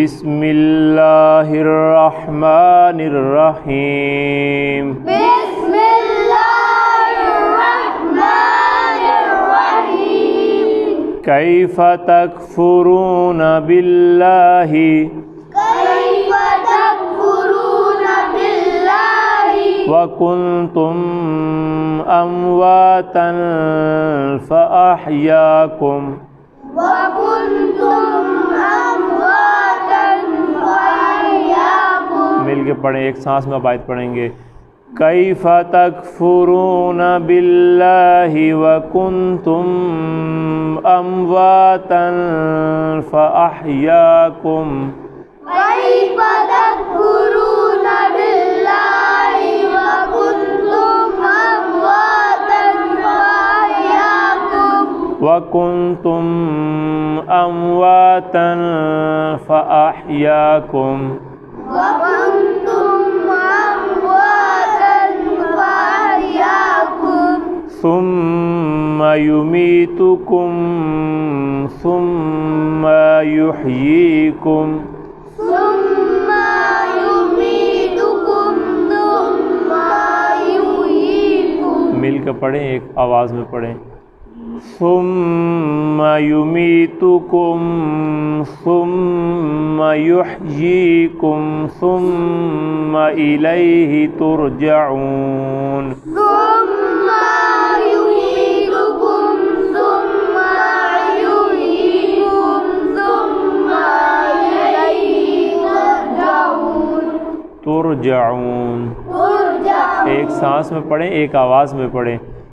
بسم اللہ الرحمن الرحیم بسم اللہ الرحمن الرحیم کیف تکفرون باللہ کیف تکفرون باللہ وکنتم امواتا فاحیاکم وکنتم امواتا فاحیاکم. مل کے پڑھیں، ایک سانس میں اب آیت پڑھیں گے. کیف تکفرون باللہ وکنتم امواتا فاحیاکم کیف تکفرون باللہ وکنتم امواتا فاحیاکم وکنتم امواتا فاحیاکم وکنتم امواتا فاحیاکم ثم یمیتکم ثم یحییکم ثم یمیتکم ثم یحییکم. مل کے پڑھیں، ایک آواز میں پڑھیں. ثم یمیتکم ثم یحییکم ثم الیہ ترجعون. ثم یمیتکم ثم یحییکم ثم الیہ ترجعون. ترجعون. ایک سانس میں پڑھیں، ایک آواز میں پڑھیں.